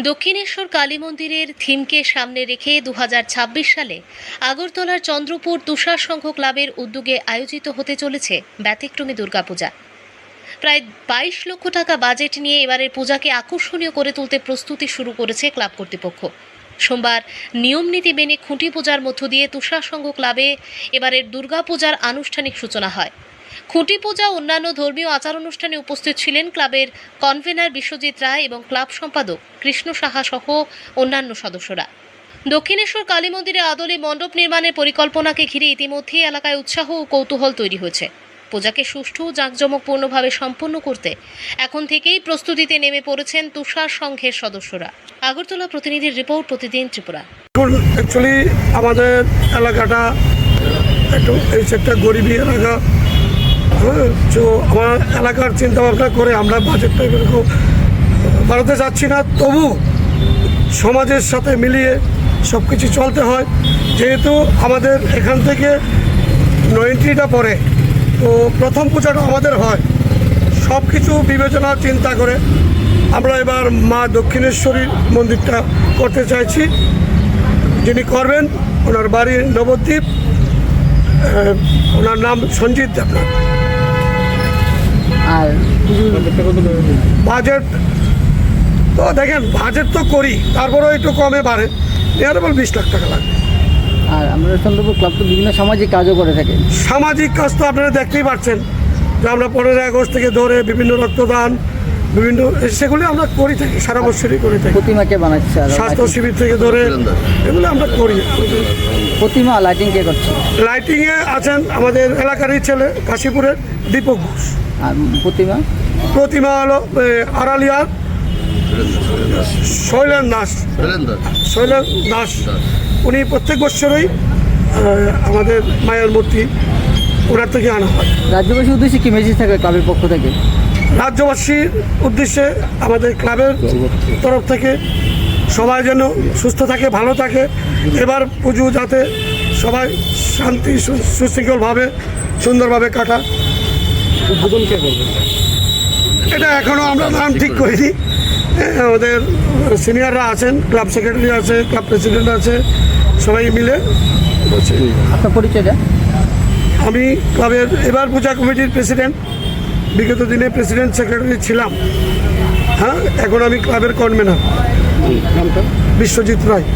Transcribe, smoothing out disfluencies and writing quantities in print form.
দক্ষিণেশ্বর কালী মন্দিরের থিমকে সামনে রেখে 2026 সালে আগরতলার চন্দ্রপুর তুষার সংঘ ক্লাবের উদ্যোগে আয়োজিত হতে চলেছে ব্যতিক্রমী দুর্গাপূজা। প্রায় 22 লক্ষ টাকা বাজেট নিয়ে এবারের পূজাকে আকর্ষণীয় করে তুলতে প্রস্তুতি শুরু করেছে ক্লাব কর্তৃপক্ষ। সোমবার নিয়ম নীতি মেনে খুঁটি পূজার মধ্য দিয়ে তুষার সংঘ ক্লাবে এবারের দুর্গাপূজার আনুষ্ঠানিক সূচনা হয়। খুঁটি পূজা অন্যান্য ধর্মীয় আচার অনুষ্ঠানে উপস্থিত ছিলেন ক্লাবের কনভেনার বিশ্বজিৎ রায় এবং ক্লাব সম্পাদক কৃষ্ণ সাহা সহ অন্যান্য সদস্যরা। দক্ষিণেশ্বর কালী মন্দিরে আদলে মণ্ডপ নির্মাণের পরিকল্পনাকে ঘিরে ইতিমধ্যেই এলাকায় উৎসাহ ও কৌতূহল তৈরি হয়েছে। পূজাকে সুষ্ঠু জাঁকজমকপূর্ণভাবে সম্পন্ন করতে এখন থেকেই প্রস্তুতিতে নেমে পড়েছেন তুষার সংঘের সদস্যরা। আগরতলা প্রতিনিধির রিপোর্ট, প্রতিদিন ত্রিপুরা। অ্যাকচুয়ালি আমাদের এলাকাটা একটু একটা গরিবী এলাকা, তো আমার এলাকার চিন্তা ভাবনা করে আমরা বাজেটটা এরকম বাড়াতে যাচ্ছি না, তবু সমাজের সাথে মিলিয়ে সব কিছু চলতে হয়। যেহেতু আমাদের এখান থেকে নয়নটিটা পড়ে, তো প্রথম পূজাটা আমাদের হয়, সব কিছু বিবেচনা চিন্তা করে আমরা এবার মা দক্ষিণেশ্বরী মন্দিরটা করতে চাইছি। যিনি করবেন ওনার বাড়ি নবদ্বীপ, ওনার নাম সঞ্জিত দেবনাথ। আর বাজেট তো দেখেন, বাজেট তো করি, তারপরেও একটু কমে বাড়ে, এর 20 লাখ টাকা লাগবে। আর আমরা চন্দ্রপুর ক্লাব তো বিভিন্ন সামাজিক কাজও করে থাকি। সামাজিক কাজ তো আপনারা দেখতেই পাচ্ছেন যে আমরা 15 আগস্ট থেকে ধরে বিভিন্ন রক্তদান, বিভিন্ন সেগুলি আমরা করে থাকি, সারা বছরই করে থাকি। প্রতিমাকে বানাচ্ছে, আর স্বাস্থ্য শিবির থেকে ধরে এগুলো আমরা করি। প্রতিমা লাইটিং কে করছে? লাইটিংয়ে আছেন আমাদের এলাকারই ছেলে কাশীপুরের দীপক ঘোষ। আর প্রতিমা হলো আড়ালিয়ার শৈলেন দাস। উনি প্রত্যেক বছরই আমাদের মায়ের মূর্তি ওনার থেকে আনা হয়। রাজ্যবাসীর উদ্দেশ্যে কি মেসেজ থাকে ক্লাবের পক্ষ থেকে? রাজ্যবাসীর উদ্দেশ্যে আমাদের ক্লাবের তরফ থেকে সবাই যেন সুস্থ থাকে, ভালো থাকে, এবার পুজো যাতে সবাই শান্তি সুশৃঙ্খলভাবে সুন্দরভাবে কাটা। উদ্বোধন কে করবে এটা এখনও আমরা নাম ঠিক করিনি। আমাদের সিনিয়ররা আছেন, ক্লাব সেক্রেটারি আছে, ক্লাব প্রেসিডেন্ট আছে, সবাই মিলে বলছে। আপনার পরিচয়টা? আমি ক্লাবের এবার পূজা কমিটির প্রেসিডেন্ট, বিগত দিনে প্রেসিডেন্ট সেক্রেটারি ছিলাম। হ্যাঁ, এখন আমি ক্লাবের কনভেনার। বিশ্বজিৎ রায়।